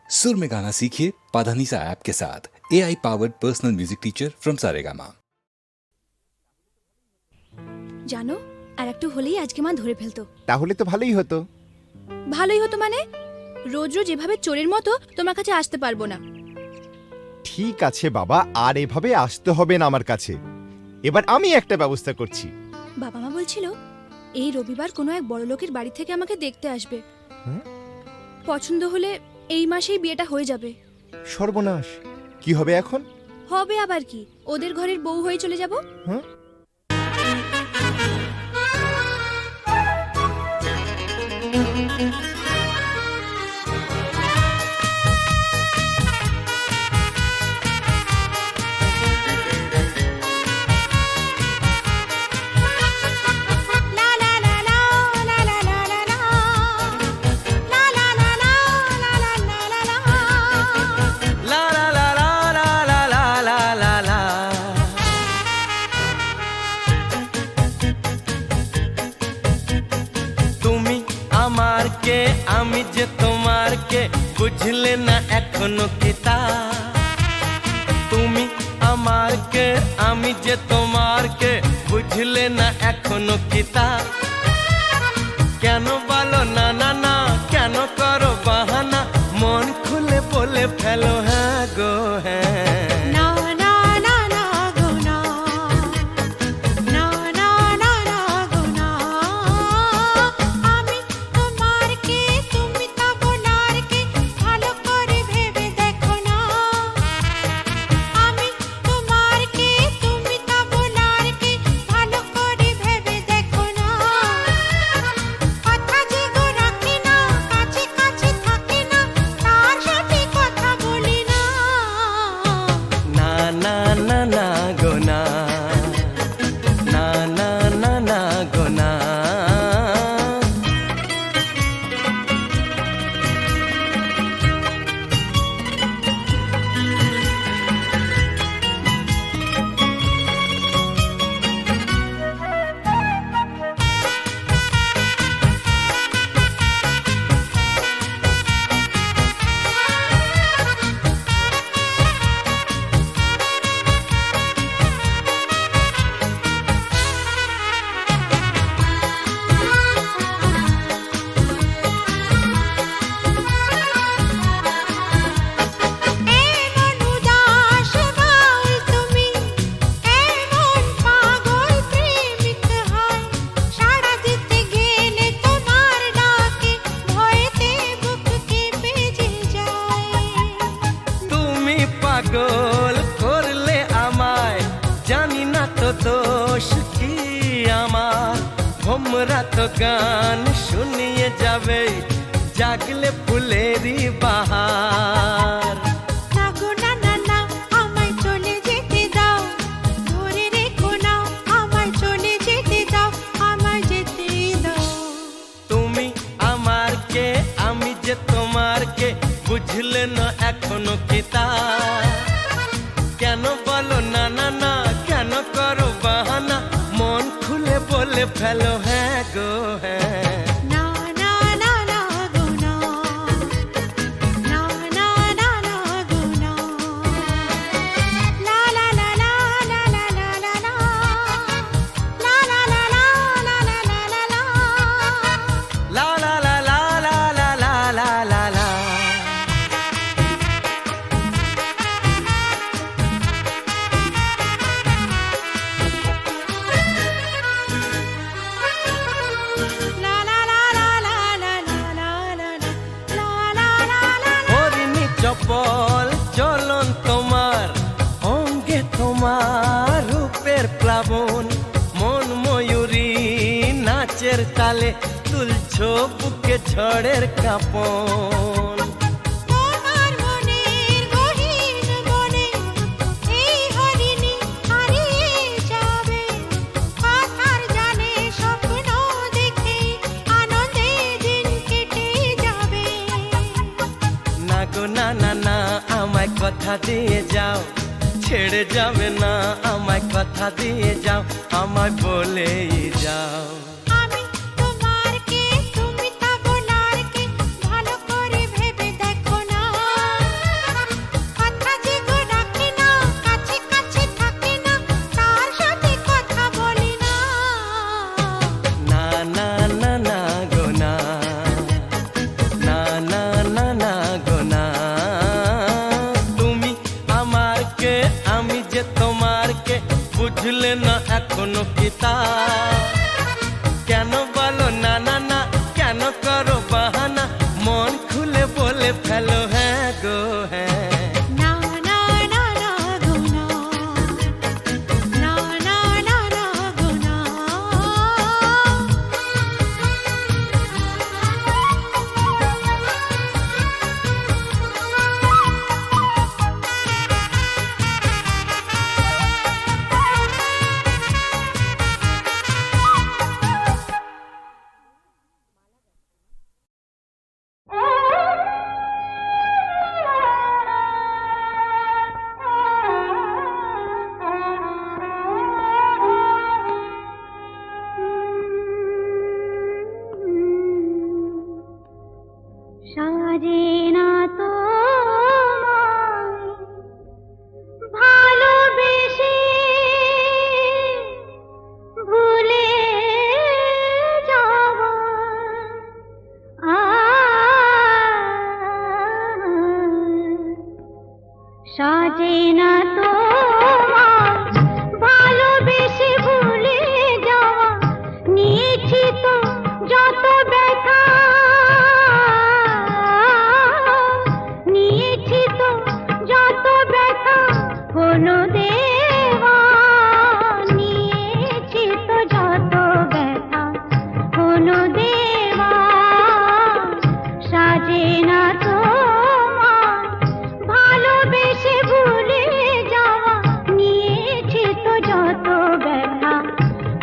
सुर में गाना सीखिए पाधानीसा ऐप के साथ। AI powered personal music teacher from Saregama. জানো আর একটু হলেই আজকে মা ধরে ফেলতো। তাহলে তো ভালোই হতো। ভালোই হতো মানে রোজ রোজ এভাবে চোরের মতো তোমার কাছে আসতে পারবো না। ঠিক আছে বাবা, আর এভাবে আসতে হবে না আমার কাছে। এবার আমি একটা ব্যবস্থা করছি। বাবা মা বলছিল এই রবিবার কোনো এক বড় লোকের বাড়ি থেকে আমাকে দেখতে আসবে। পছন্দ হলে এই মাসেই বিয়েটা হয়ে যাবে। সর্বনাশ, কি হবে এখন? হবে আবার কি, ওদের ঘরের বউ হয়ে চলে যাব। আমি যে তোমার কে বুঝলে না এখনো কিতা, তুমি আমার কে আমি যে তোমার কে বুঝলে না এখনো কিতা। কেন বলো না না না, কেন করো বাহানা, মন খুলে বলে ফেলো হ্যাঁ গো হ্যাঁ। পাগল করলে আমায়, জানি না তো দোষ কি আমার। ভোমরা তো গান শুনিয়ে যাবে, জাগলে ফুলেরই বাহার। তুমি আমার কে আমি যে তোমার কে বুঝলে না এখনো কিতা। কেন বলো না না না, কেন করো বাহানা, মন খুলে বলে ফেলো হ্যাঁ গো হ্যাঁ। চপল চলন তোমার, অঙ্গে তোমার রূপের প্লাবন, মন ময়ূরী নাচের তালে তুলছো বুকে ঝড়ের কাঁপন। না না না আমায় কথা দিয়ে যাও, ছেড়ে যাবে না আমায় কথা দিয়ে যাও, আমায় বলেই যাও। আমি তোমার কে তুমি তা বলার কে, ভালো করে ভেবে দেখো না। বুঝলে না এখনো কি তা কেন বলো না না না কেন করো বাহানা মন খুলে বলে ফেলো হ্যাঁ গো হ্যাঁ না না না না গো না না না না না গো না সাজে না তো ভালোবেসে ভুলে যাব সাজে না তো ভালোবেসে ভুলে যাওয়া নিয়েছি তো যত ব্যথা নিয়েছি তো যত ব্যথা হলো দেওয়া নিয়েছি তো যত ব্যথা হলো দেওয়া সাজে না তো ভালোবেসে ভুলে যাওয়া নিয়েছি তো যত ব্যথা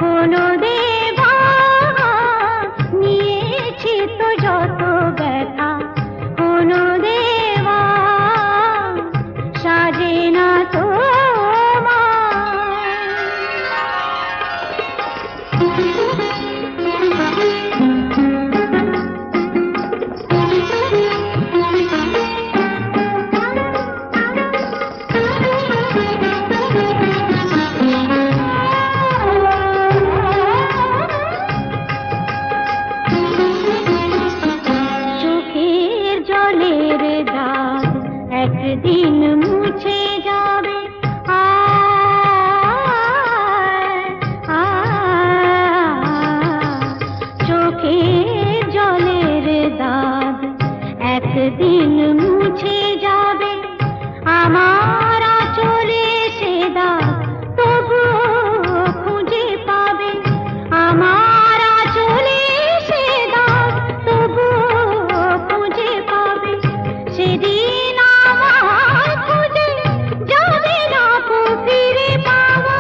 হলো দেওয়া নিয়েছি তো যত ব্যথা হলো দেওয়া সাজে না তো চোখের জলের দাগ একদিন মুছে যাবে চোখের জলের দাগ একদিন মুছে যাবে আমার আঁচলে সে দাগ তবুও খুঁজে পাবে আমার আঁচলে সে দাগ তবুও খুঁজে পাবে সেদিন আমার খুঁজে যাবে না কো ফিরে পাওয়া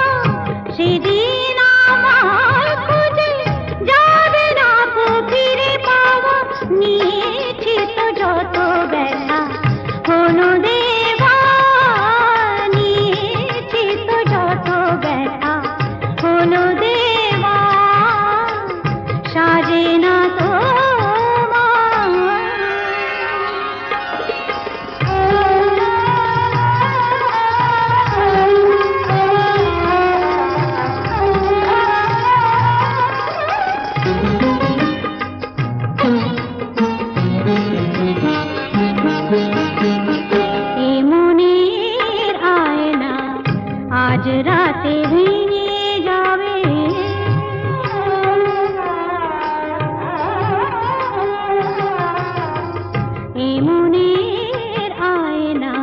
সেদিন আমার খুঁজে যাবে না কো ফিরে পাওয়া নিয়েছি তো যত ব্যথা হলো দেওয়া নিয়েছি তো যত ব্যথা হলো দেওয়া সাজে না তো এ মনের আয়না আজ রাতে ভেঙে যাবে এ মনের আয়না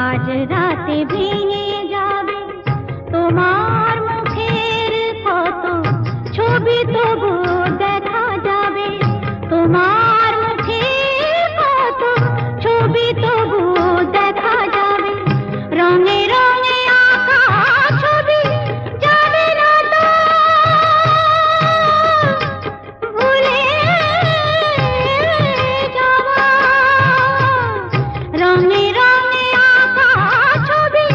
আজ রাতে ভেঙে যাবে তোমার মুখের কত ছবি তবু দেখা যাবে তোমার মুখের কত ছবি তবু দেখা যাবে রঙে রঙে আঁকা ছবি যাবে না তো ভুলে যাওয়া রঙে রঙে আঁকা ছবি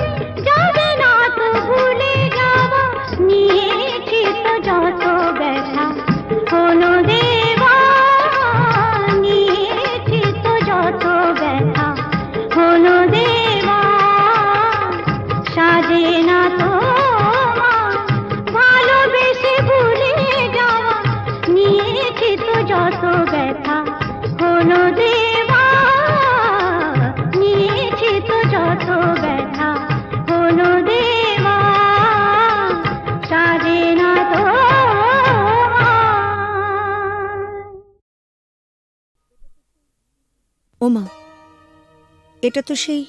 এটা তো সেই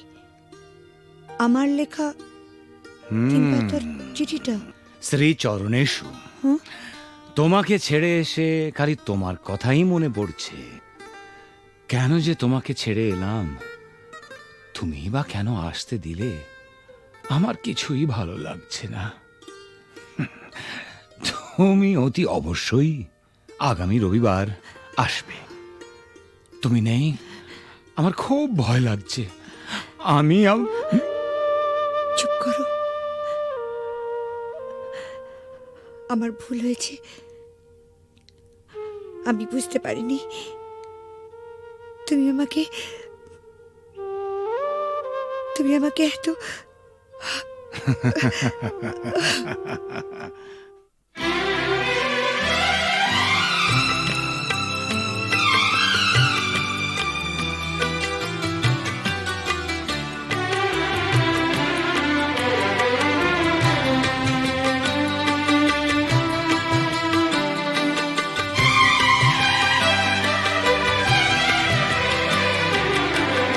আমার লেখা কিংবা তোর চিঠিটা। শ্রী চরণেশু, হুম? তোমাকে ছেড়ে এসে খালি তোমার কথাই মনে পড়ছে। কেন যে তোমাকে ছেড়ে এলাম, তুমি বা কেন আসতে দিলে, আমার কিছুই ভালো লাগছে না। তুমি অতি অবশ্যই আগামী রবিবার আসবে। তুমি নেই, আমার খুব ভয় লাগছে। আমি চুপ করো, আমার ভুল হয়েছে। আমি বুঝতে পারিনি তুমি আমাকে এত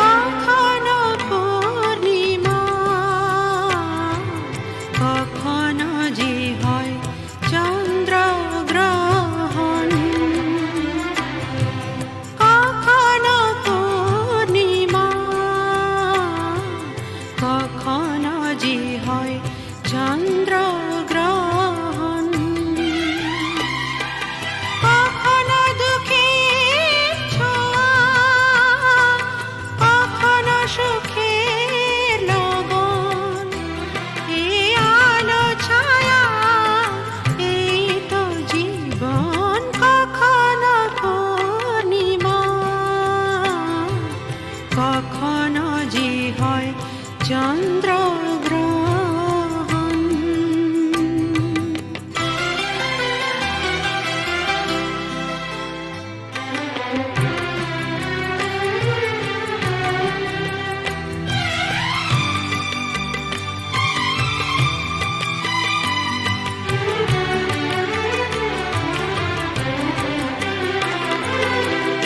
কখনো পূর্ণিমা, কখনো যে হয় চন্দ্রগ্রহণ। কখনো পূর্ণিমা, কখনো যে হয় চন্দ্রগ্রহণ। কখনো দুঃখের ছোঁয়া, কখনো সুখের লগন। এই আলো ছায়া, এই তো জীবন। কখনো পূর্ণিমা, কখনো যে হয় চন্দ্রগ্রহণ।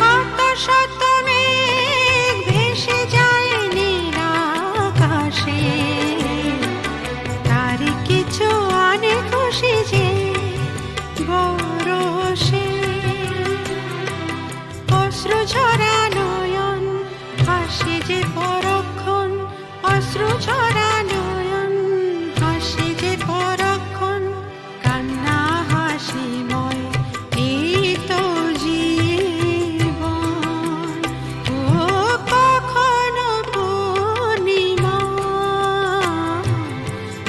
কত শত মেঘ ভেসে যায় নীল আকাশে, তারই কিছু আনে খুশি যে বরষে। অশ্রু ঝরা নয়ন হাসে যে পরক্ষণ, অশ্রু ঝরা নয়ন হাসে যে পরক্ষণ। কান্না হাসিময় এই তো জীবন। ও কখনো পূর্ণিমা,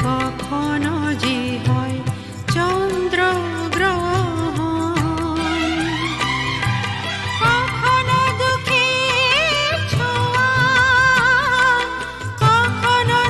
কখনো যে হয় চন্দ্রগ্রহণ। কখনো দুঃখের ছোঁয়া, কখনো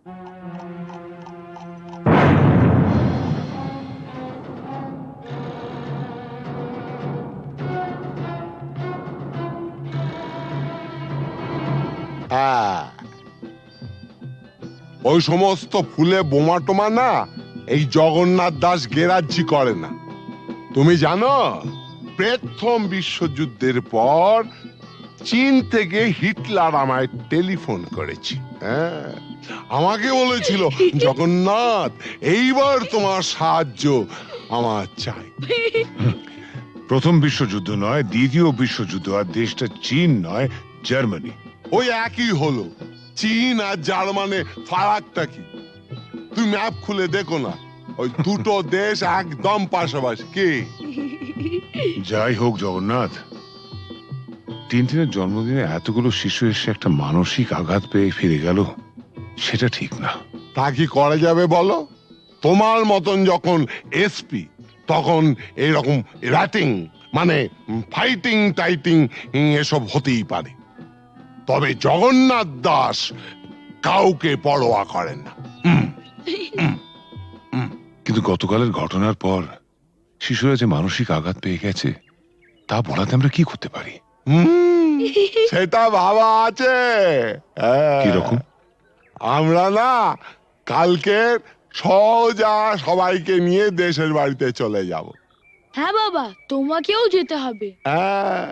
হ্যাঁ, ওই সমস্ত ফুলে বোমা টোমা না এই জগন্নাথ দাস গেরাজ্জি করে না। তুমি জানো প্রথম বিশ্বযুদ্ধের পর চীন থেকে হিটলার আমায় টেলিফোন করেছে। হ্যাঁ, আমাকে বলেছিল জগন্নাথ এইবার তোমার সাহায্য আমার চাই। প্রথম বিশ্বযুদ্ধ নয়, দ্বিতীয় বিশ্বযুদ্ধ, আর দেশটা চীন নয়, জার্মানি। ওই একই হলো, চীন আর জার্মানে ফারাকটা কি? তুমি ম্যাপ খুলে দেখো না, ওই দুটো দেশ একদম পাশাপাশি। কি যাই হোক জগন্নাথ, টিনটিনের জন্মদিনে এতগুলো শিশু এসে একটা মানসিক আঘাত পেয়ে ফিরে গেল, সেটা ঠিক না। তা কি করা যাবে বলো? তোমার মতন যখন এসপি তখন এরকম র্যাটিং মানে ফাইটিং টাইটিং এসব হতেই পারে, তবে জগন্নাথ দাস কাউকে পরোয়া করেন না। কিন্তু গতকালের ঘটনার পর শিশুরা যে মানসিক আঘাত পেয়ে গেছে, তা বলাতে আমরা কি করতে পারি? সেটা ভাবা আছে। হ্যাঁ। কিরকম? আমরা না কালকে সোজা সবাইকে নিয়ে দেশের বাড়িতে চলে যাব। হ্যাঁ বাবা, তোমাকেও যেতে হবে। হ্যাঁ,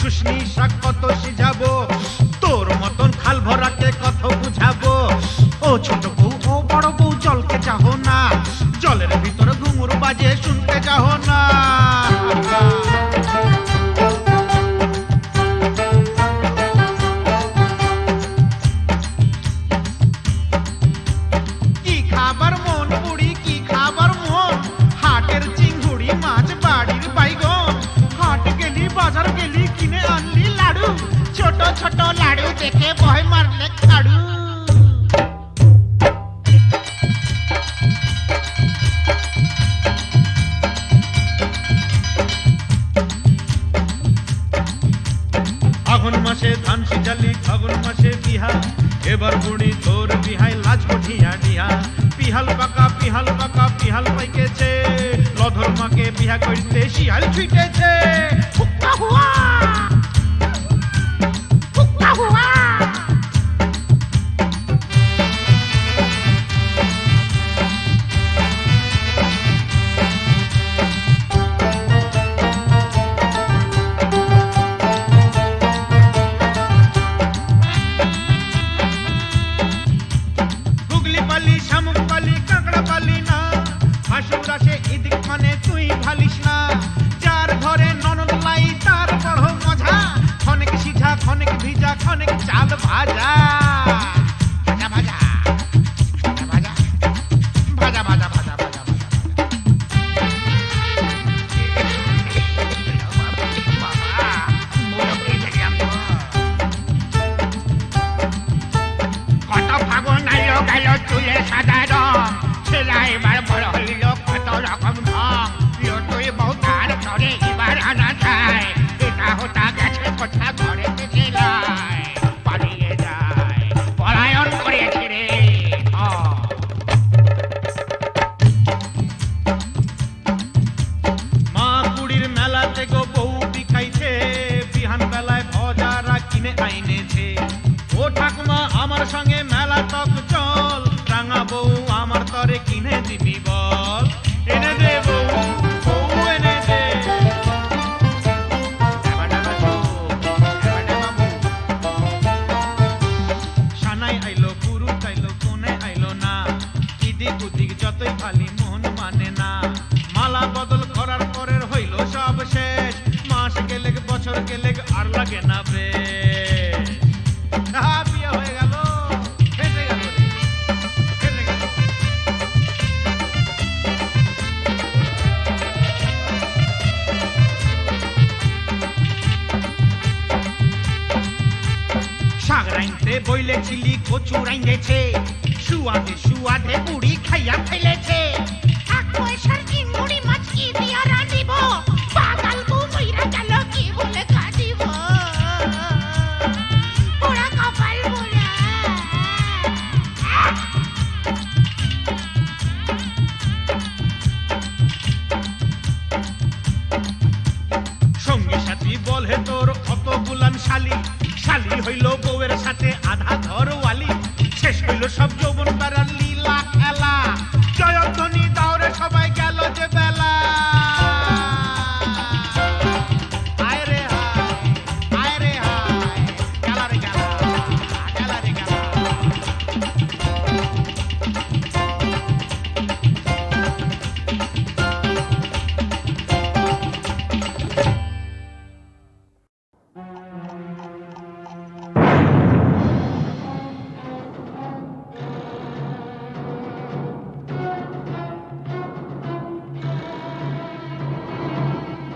শুশনি শাক কত সিজাবো, তোর মতন খাল ভরাকে কত বুঝাবো। ও ছোট বউ ও বড় বউ জলকে চাহো না, জলের ভিতর ঘুঙুর বাজে শুনতে চাহো না। কি খাবার মন পুরি, কি খাবার মন, হাটের চিংড়ি মাছ বাড়ির বাইগন। হাট গেলি বাজার গেলি কিনে আনলি লাড়ু, ছোট ছোট লাড়ু দেখে ভয় মারলে খাড়ু। আগুন মাসে ধান সিজালি, ফাগুন মাসে বিহা, এবার বুড়ি তোর বিহাই লাজ কঠিয়া ডিহা। পিহাল পাকা পিহাল পাকা পিহাল পাইকেছে, লধর মাকে বিহা করতে শিয়াল ছুটেছে। হুক্কা হুয়া হুক্কা হুয়া। গুগলি পালি শামুক পালি কাঁকড়া পালি না, হাসুর আসে এদিক মানে তুই ভালিস না। যার ঘরে ননদ লাই তার বড় মজা, খনেক সিঝা খনেক ভিজা খনেক চাল ভাজা। ভাজা ভাজা ভাজা ভাজা ভাজা ভাজা ভাজা কত ফাগুন আইলো গেল চুলে সাদা রং, ছেলা এবার বড় হইল কত রকম ঢং। তুই বউ তার ঘরে এবার আনা যায়, এটা হতা গেছে কোথা ঘরে ছেলাই পালিয়ে যায়, পলায়ন করেছে রে। মা কুড়ির মেলাতে গো বউ বিখাইছে, বিহান বেলায় ভজারা কিনে আইনেছে। ও ঠাকুমা আমার সঙ্গে মেলা তক চল, রাঙা বউ আমার আমার তরে কিনে দিবি বল এনে দে বউ বউ এনে দে ডাবা ডাবা চোখ, ডাবা ডাবা মুখ। সানাই আইলো পুরুষ আইলো কোনে আইলো না ইদিক উদিক যতই ভালি মন মানে না মালা বদল করার পরের হইল সব শেষ মাস গেলে বছর গেলে আর লাগে না বেশ বিয়ে হয়ে গেল ফেসে গেল রে, ফেসে গেল। শাক রাইনতে বইলেছিলি কচু রাইনেছে সুয়াদে সুয়াদে বুড়ি খাইয়া ফেলেছে এক পয়সার চিংড়ি মাছ কি দিয়া রাঁধিব পাগাল বউ মইরা গেল কি বলে কাঁদিব পোড়া কপাল পোড়া সঙ্গী সাথী বলে তোর অত গুলাম শালি শালি হইল বউয়ের সাথে আধা ঘরওয়ালি শেষ হইল সব যৌবন বেড়ার লীলা খেলা জয়ধ্বনি দাওরে সবাই গেল যে বেলা আয় রে হায় আয় রে হায় গেলা রে গেলা গেলা রে গেলা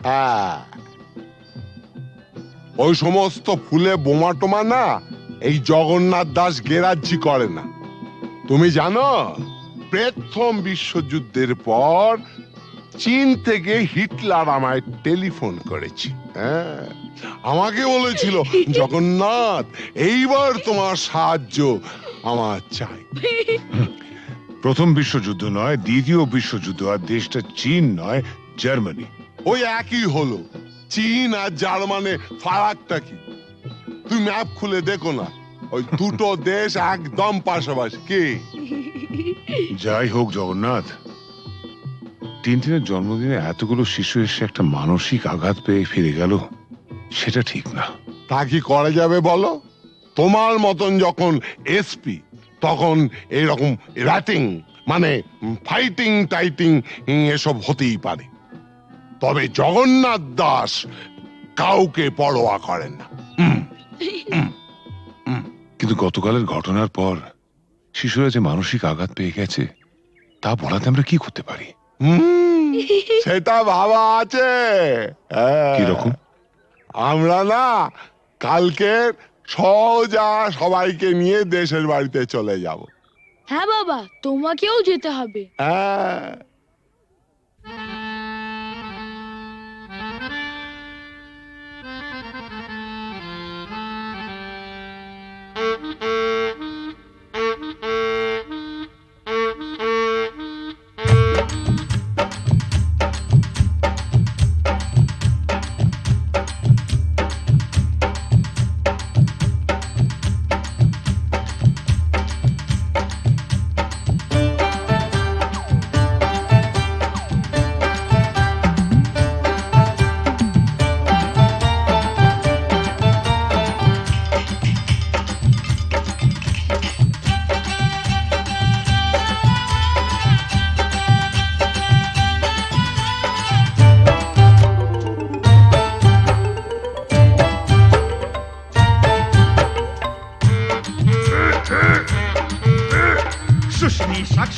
হ্যাঁ, ওই সমস্ত ফুলে বোমা টোমা না এই জগন্নাথ দাস গেরাজ্জি করে না। তুমি জানো প্রথম বিশ্বযুদ্ধের পর চীন থেকে হিটলার আমায় টেলিফোন করেছে। হ্যাঁ, আমাকে বলেছিল জগন্নাথ এইবার তোমার সাহায্য আমার চাই। প্রথম বিশ্বযুদ্ধ নয়, দ্বিতীয় বিশ্বযুদ্ধ, আর দেশটা চীন নয়, জার্মানি। ওই একই হলো, চীন আর জার্মানে ফারাকটা কি? তুমি ম্যাপ খুলে দেখো না, ওই দুটো দেশ একদম পাশাপাশি। কি যাই হোক জগন্নাথ, টিনটিনের জন্মদিনে এতগুলো শিশু এসে একটা মানসিক আঘাত পেয়ে ফিরে গেল, সেটা ঠিক না। তা কি করা যাবে বলো? তোমার মতন যখন এসপি তখন এইরকম র্যাটিং মানে ফাইটিং টাইটিং এসব হতেই পারে, তবে জগন্নাথ দাস কাউকে পরোয়া করেন না। কিন্তু গতকালের ঘটনার পর শিশুরা যে মানসিক আঘাত পেয়ে গেছে, তা বলাতে আমরা কি করতে পারি? সেটা ভাবা আছে। হ্যাঁ। কিরকম? আমরা না কালকে সোজা সবাইকে নিয়ে দেশের বাড়িতে চলে যাব। হ্যাঁ বাবা, তোমাকেও যেতে হবে। হ্যাঁ,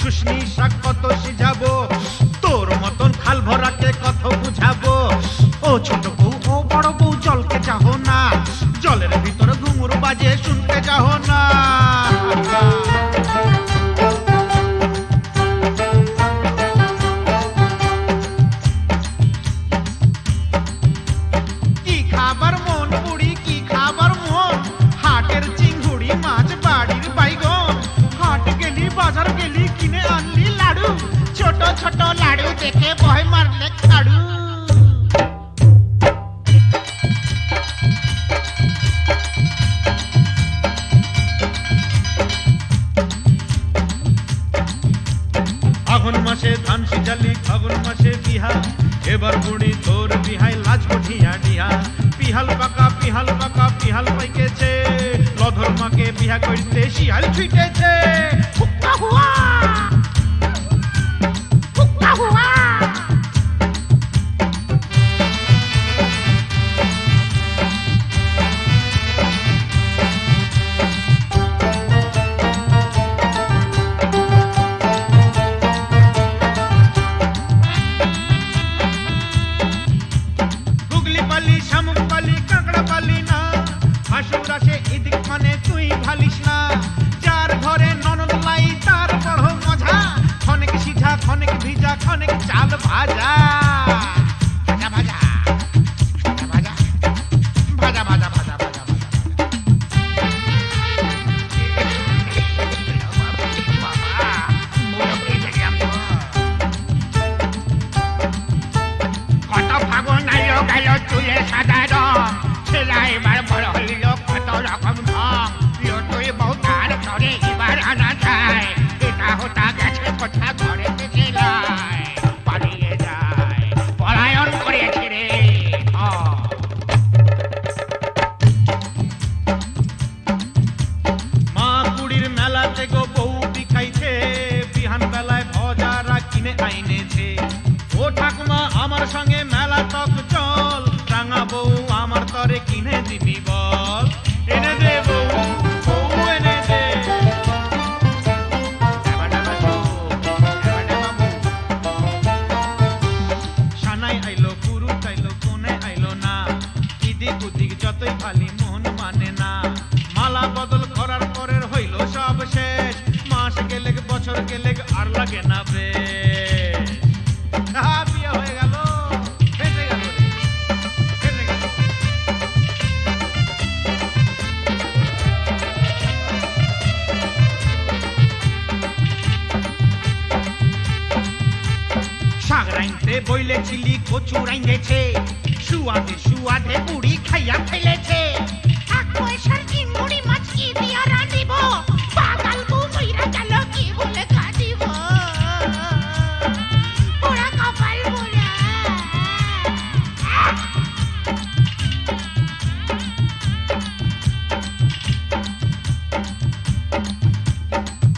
শুশনি শাক কত সিঝাবো, তোর মতন খাল ভরাকে কত বুঝাবো। ও ছোট বউ ও বড় বউ জলকে চাহো না, জলের ভিতর ঘুঙুর বাজে শুনতে চাহো না। কি খাবার মন বুড়ি, কি খাবার মন, হাটের চিংড়ি মাছ বাড়ির বাইগন, হাট গেলি বাজার গেলি কিনে আনলি লাড়ু, ছোট ছোট লাড়ু দেখে ভয় মারলে কাড়ু। অঘন মাসে ধান সিজালি ফাগুন মাসে বিহা এবার বুড়ি তোর বিহাই লাজ বঠিয়া ডিহা পিহাল পাকা পিহাল পাইকেছে লধর মাকে বিহা করতে শিয়াল ছুটেছে হুক্কা হুয়া হুক্কা হুয়া গুগলি পালি শামুক পালি কাঁকড়া পালি না হাসুর আসে এদিক মানে তুই ভালিস না যার ঘরে ননদ লাই তার বড় মজা খনেক সিঝা খনেক ভিজা খনেক চাল ভাজা ভাজা ভাজা ভাজা ভাজা ভাজা ভাজা ভাজা কত ফাগুন আইলো গেল চুলে সাদা রং ছেলা এবার বড় হইল কত রকম ঢং তুই বউ তার ঘরে এবার আনা যায় এটা হতা গেছে কোথা ঘরে ছেলাই পালিয়ে যায় পলায়ন করেছে রে মা কুড়ির মেলাতে গো বউ বিখাইছে বিহান বেলায় ভজারা কিনে আইনেছে ও ঠাকুমা আমার সঙ্গে মেলা তক চল রাঙা বউ আমার তরে কিনে দিবি বল এনে দে বউ বউ এনে দে সানাই আইলো পুরুষ আইলো কোনে আইলো না ইদিক উদিক যতই খালি মন মানে না মালা বদল করার পরের হইল সব শেষ মাস গেলে বছর গেলে আর লাগে না বেশ বিয়ে হয়ে গেল ফেসে গেল রে, ফেসে গেল। শাক রাইনতে বইলেছিলি কচু রাইন্দেছে সুয়াদে সুয়াদে বুড়ি খাইয়া ফেলেছে এক পয়সার চিংড়ি মাছ কি দিয়া রাঁধিব পাগাল বউ মইরা গেল কি বলে কাঁদিব পোড়া কপাল পোড়া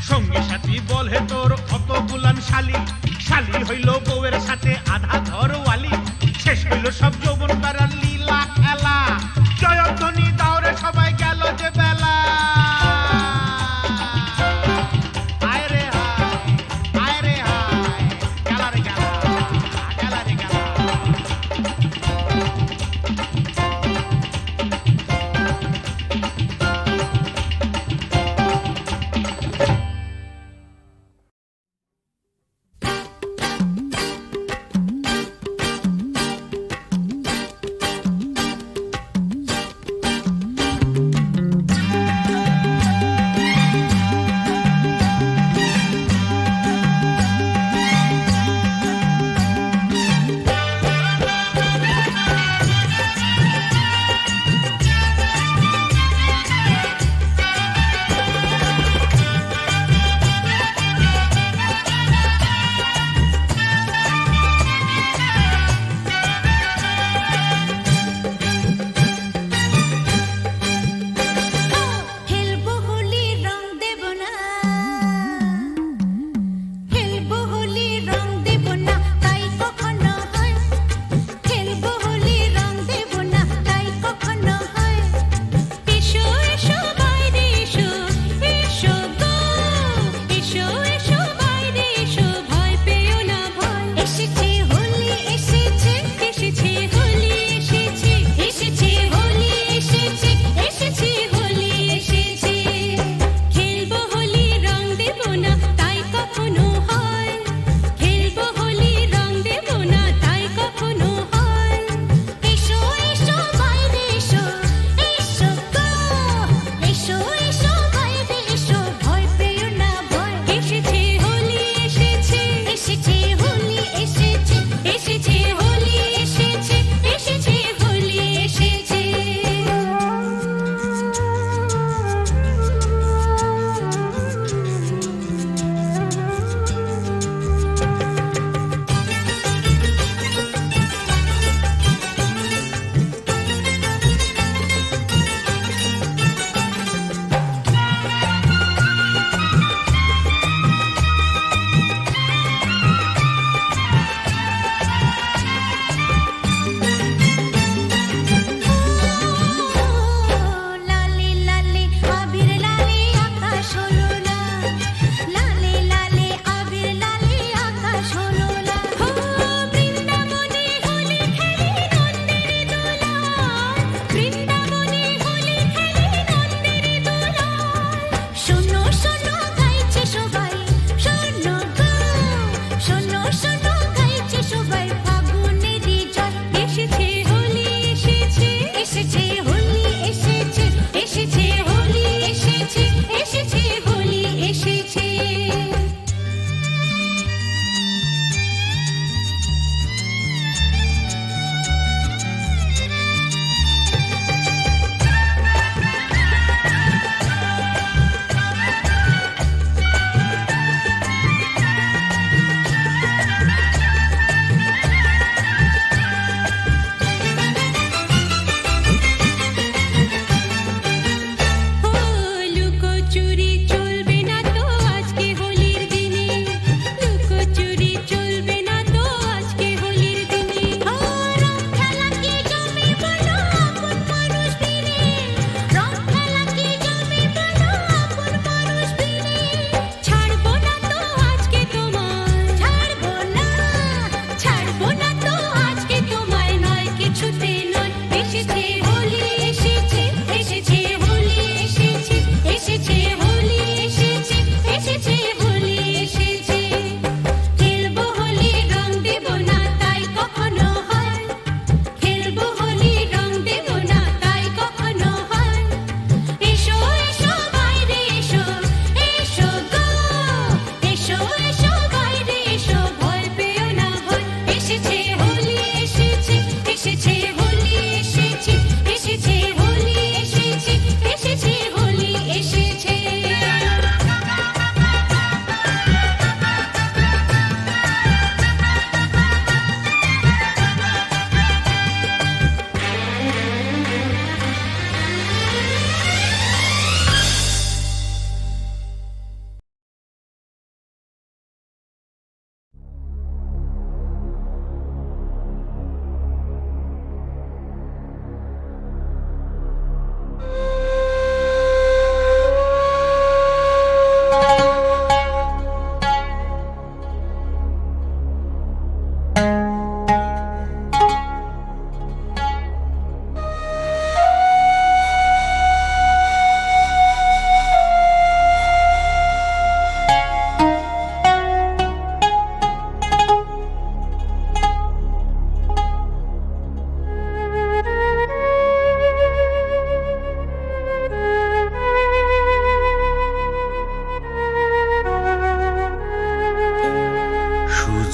সঙ্গী সাথী বলে তোর অত বুলান শালি শালি হইল বউয়ের সাথে আধা ঘরওয়ালি শেষ হইল সব যৌবন তারার লীলা খেলা জয়ধ্বনি দাওরে সবাই গেল যে বেলা আয় রে হায় গেলা রে গেলা গেলা রে গেলা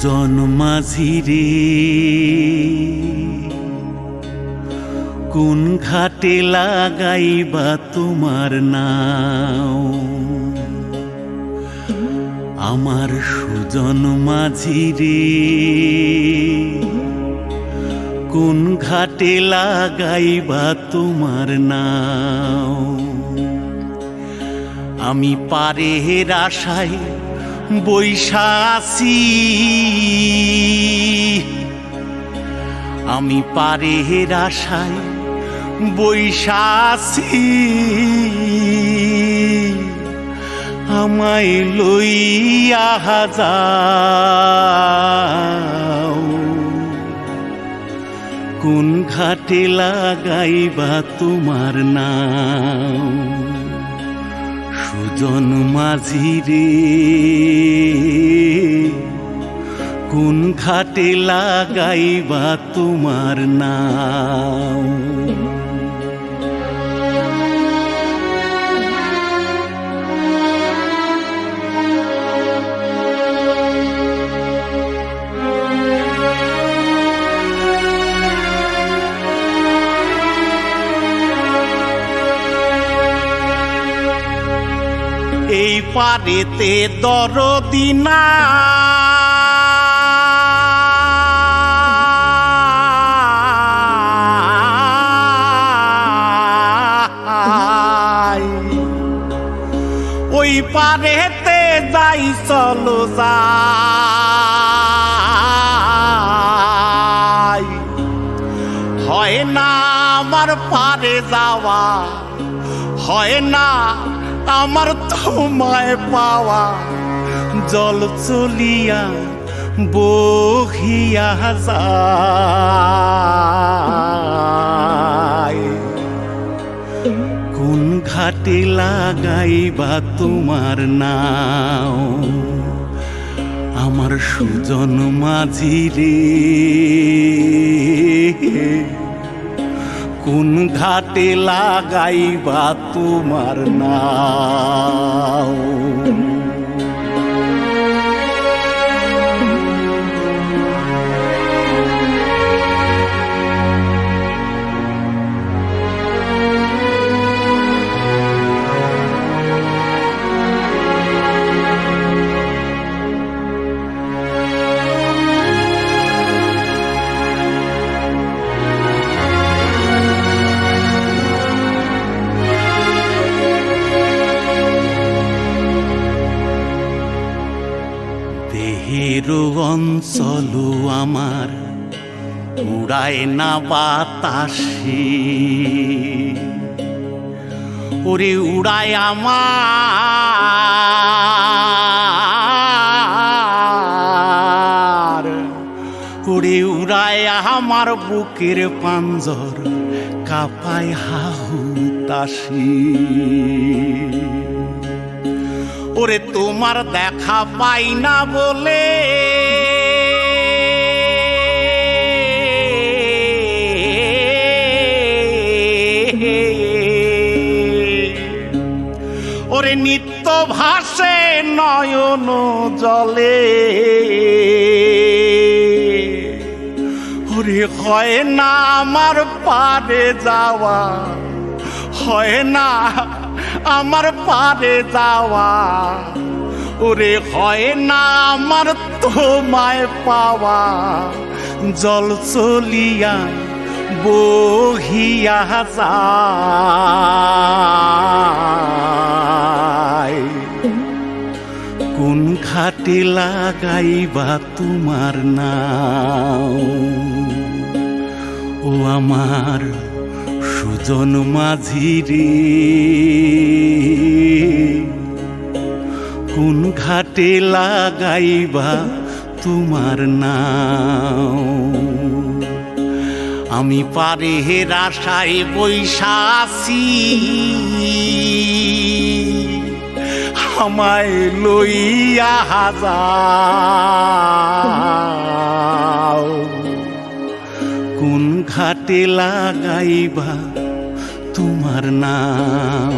সুজন মাঝি রে কোন ঘাটে লাগাইবা তোমার নাও আমার সুজন মাঝি রে কোন ঘাটে লাগাইবা তোমার নাও আমি পারের আশায় বৈশা আছি আমি পারের আশায় বৈশা আছি আমায় লইয়া যাও কোন ঘাটে লাগাইবা তোমার নাও সুজন মাঝি রে কোন ঘাটে লাগাইবা তোমার নাও এই পারেতে দরদি নাই ওই পারেতে যাই চলো যাই হয় না আমার পারে যাওয়া হয় না আমার তোমায় পাওয়া জল চলিয়া বহিয়া যায় কোন ঘাটে লাগাইবা তোমার নাও আমার সুজন মাঝি রে কোন ঘাটে লাগাইবা তোমার নাও দেহের অঞ্চল আমার উড়ায় না বাতাসে ওরে উড়ায় আমার ওরে উড়ায় আমার বুকের পাঞ্জর কাঁপায় হাহুতাশি ওরে তোমার দেখা পাই না বলে ওরে নিত্য ভাসে নয়ন জলে ওরে হয় না আমার পারে যাওয়া হয় না আমার পারে যাওয়া ওরে হয় না আমার তোমায় পাওয়া জল চলিয়া বহিয়া যায় কোন ঘাটে লাগাইবা তোমার নাও ও আমার সুজন মাঝি রে কোন ঘাটে লাগাইবা তোমার নাও আমি পারের আশায় বৈশা আছি আমায় লইয়া যাও কোন ঘাটে লাগাইবা তোমার নাও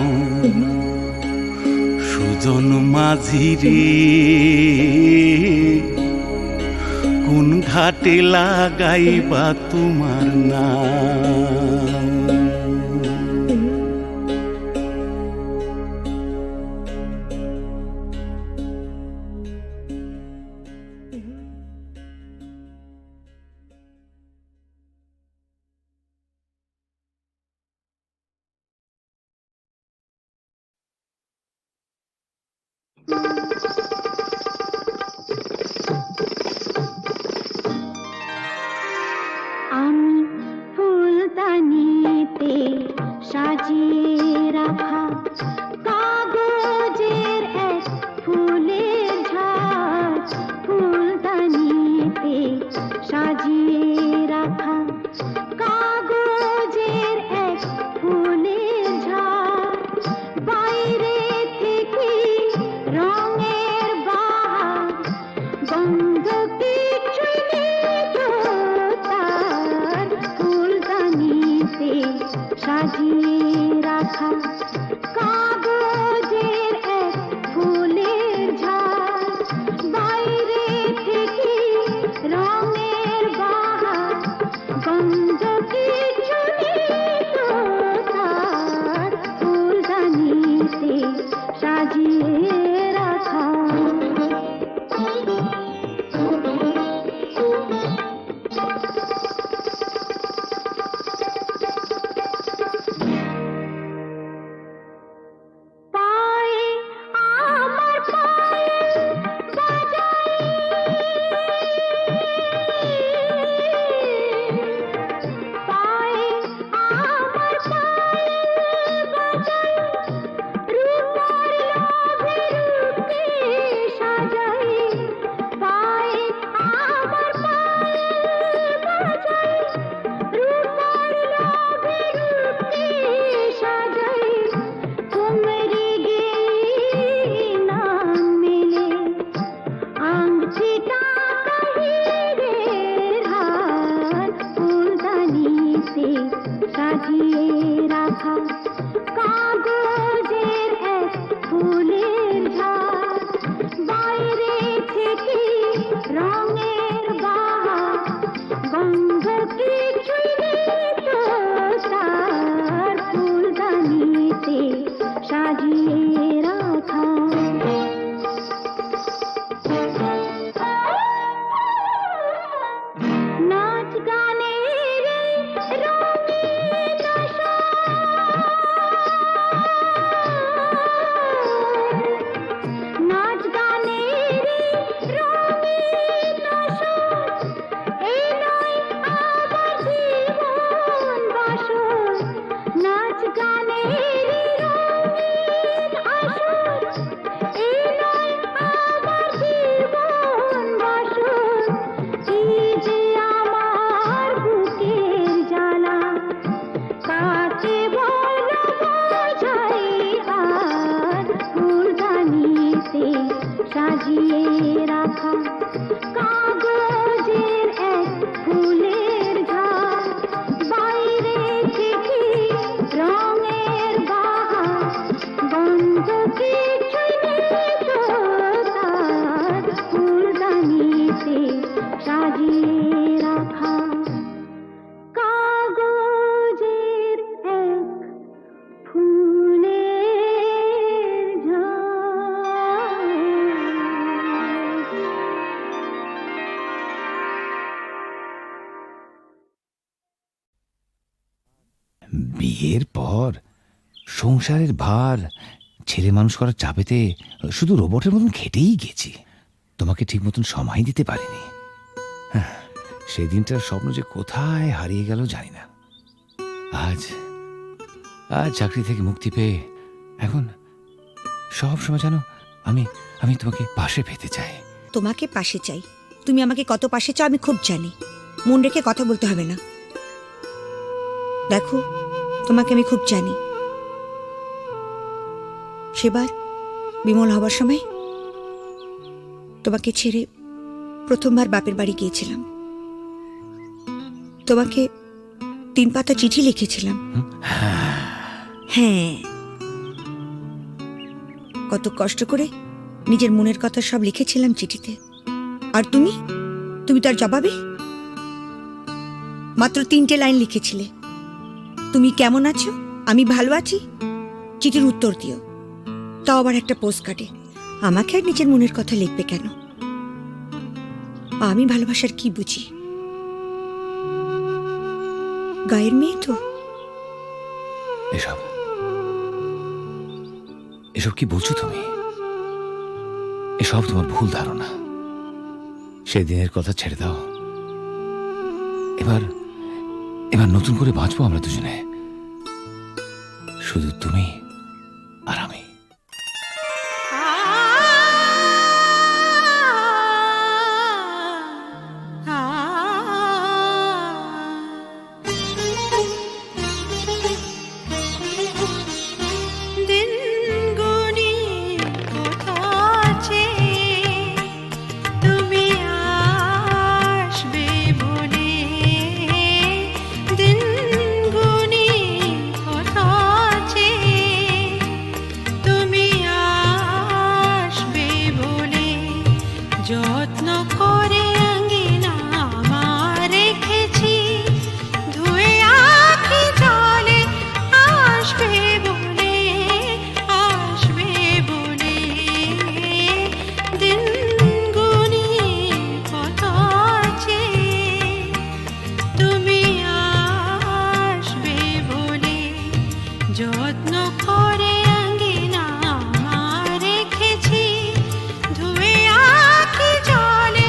সুজন মাঝি রে কোন ঘাটে লাগাইবা তোমার নাম। আমি ফুলদানিতে সাজিয়ে রাখা কাগজের এক ফুলের ঝাঁক, ফুলদানিতে সাজিয়ে রাখা কাগজের এক ফুলের ঝাঁক, বাইরে থেকে রঙের বাহার, গন্ধ কিছুই নেই তো তার, ফুলদানিতে সাজিয়ে রাখা কাগজের এক ফুলের ঝাঁক, বাইরে থেকে রঙের বাহার, গন্ধ কিছু নেই তো তার, ফুলদানিতে সাজিয়ে রাখা। পায়ে আমার পায়ে বাজাই, পায়ে আমার পায়ে বাজাই, রূপার লোভে রূপকে সাজাই, পায়ে আমার পায়ে বাজাই, রূপার লোভে রূপকে সাজাই, কুমরি গেয়ে নাম মেলে আংটিটা কাহিরের হার, ফুলদানিতে সাজিয়ে রাখা কাগজের এক ফুলের ঝাঁক, বাইরে থেকে রঙের বাহার, গন্ধ কিছুই নেই তো তার, ফুলদানিতে সাজিয়ে রাখা। নাচ গানের রঙিন আশা, নাচ গানের রঙিন আশা, এই নয় আমার জীবন বাসর, নাচ গানের রঙিন আশা, এই নয় আমার জীবন বাসর, এই যে আমার বুকের জ্বালা, কাকে বলো বোঝাই আর, ফুলদানিতে সাজিয়ে রাখা কাগজের এক ফুলের ঝাঁক, বাইরে থেকে রঙের বাহার, গন্ধ কিছুই নেই তো তার, ফুলদানিতে সাজিয়ে রাখা কাগজের এক ফুলের ঝাঁক। বিয়ের পর সংসারের ভার, ছেলে মানুষ করার চাপেতে শুধু রোবটের মতন খেটেই গেছি, তোমাকে ঠিক মতন সময় দিতে পারিনি। সেই দিনটার স্বপ্ন যে কোথায় হারিয়ে গেল জানি না। আজ আজ চাকরি থেকে মুক্তি পেয়ে এখন সব সময় জানো আমি আমি তোমাকে পাশে পেতে চাই। তোমাকে পাশে চাই, তুমি আমাকে কত পাশে চাও আমি খুব জানি, মন রেখে কথা বলতে হবে না। দেখো, তোমাকে আমি খুব জানি। সেবার বিমল হবার সময় তোমাকে ছেড়ে প্রথমবার বাপের বাড়ি গিয়েছিলাম, তোমাকে 3 পাতা চিঠি লিখেছিলাম। হ্যাঁ, কত কষ্ট করে নিজের মনের কথা সব লিখেছিলাম চিঠিতে, আর তুমি তুমি তার জবাবে মাত্র 3টে লাইন লিখেছিলে, তুমি কেমন আছো, আমি ভালো আছি, চিঠির উত্তর দিও, তাও আবার একটা পোস্ট কার্ডে। আমাকে আর নিজের মনের কথা লিখবে কেন? আমি ভালোবাসার কি বুঝি? গায়ের মেয়ে তো। এসব এসব কি বলছো তুমি? এসব তোমার ভুল ধারণা। সেদিনের কথা ছেড়ে দাও। এবার এবার নতুন করে বাঁচবো আমরা দুজনে, শুধু তুমি আর আমি। দিন গুনি কোথাছে তুমি আসবে বলে, দিন গুনি কোথাছে তুমি আসবে বলে, যত্ন করে আঙ্গিনা আমার রেখেছি, ধুয়ে আখি জলে আসবে বলে, আসবে বলে, দিন গুনি কত আছে তুমি আসবে বলে, যত্ন করে আঙ্গিনা আমার রেখেছি, ধুয়ে আখি জলে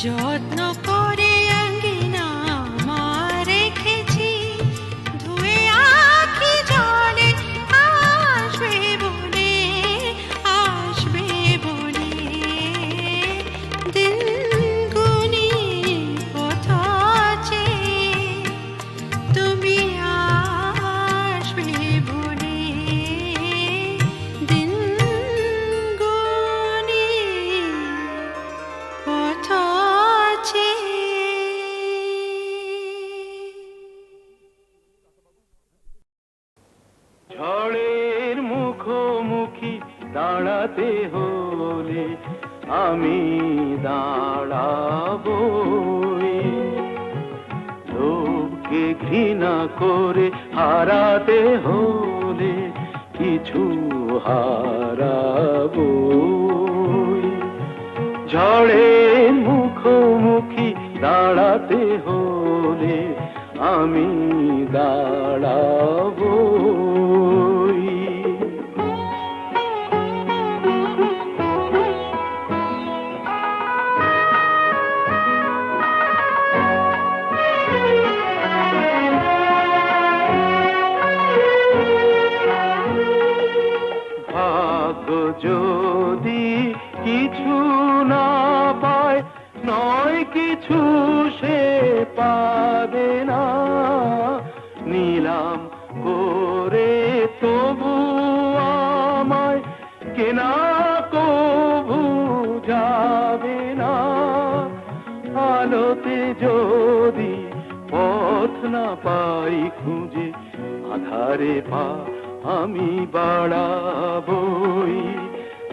যত্ন করে অঙ্গিনা আমার রেখেছি, ধুয়ে আখি জলে আসবে বলে, আসবে বলে। দিন গুনি পথ চেয়ে তুমি আসবে বলে, দিন গুনি পথ চেয়ে। ঝড়ের মুখোমুখি দাঁড়াতে হলে আমি দাঁড়াবই, লোককে ঘৃণা করে হারাতে হলে কিছু হারাবই। ঝড়ের মুখোমুখি দাঁড়াতে হলে আমি দাঁড়াবই। ভাগ্য যদি কিছু না পায়, নয় কিছু সে পাবে না। নিলাম করে তবু আমায় কেনা কবু যাবে না। আলোতে যদি পথ না পাই খুঁজে, আধারে পা আমি বাড়াবই।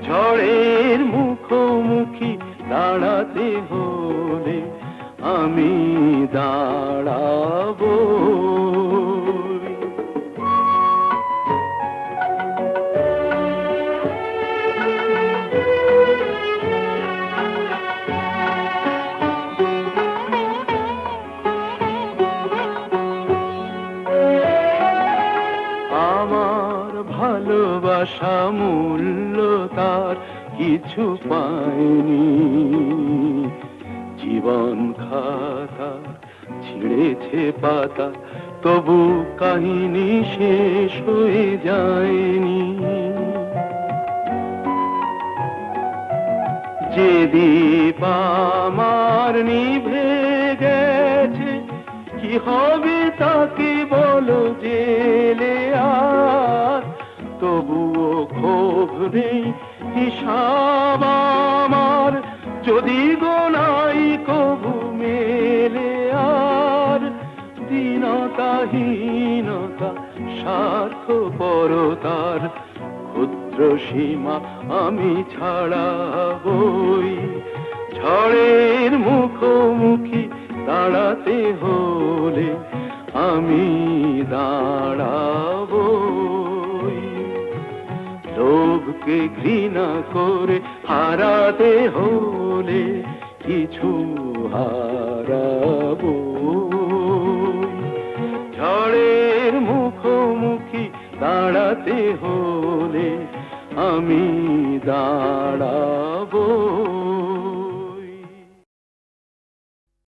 ঝড়ের মুখোমুখি দাঁড়াতে হলে আমি দাঁড়াবই। আমার ভালোবাসা মূল্য তার কিছু পায়নি, জীবন খাতা ছিঁড়েছে পাতা, তবু কাহিনী শেষ হয়ে যায়নি। যে দীপ আমার নিভে গেছে, কি হবে তাকে বলো জেলে আর, তবুও ক্ষোভ নেই হিসাব আমার, যদি গোনাই কবু মেলে আর। দীনতাহীনতা স্বার্থপরতার ক্ষুদ্র সীমা আমি ছাড়াবই। ঝড়ের মুখোমুখি দাঁড়াতে হলে আমি দাঁড়াবই। লোভকে ঘৃণা করে হারাতে হলে কিছু হারাবই। ঝড়ের মুখোমুখি দাঁড়াতে হলে আমি দাঁড়াবো।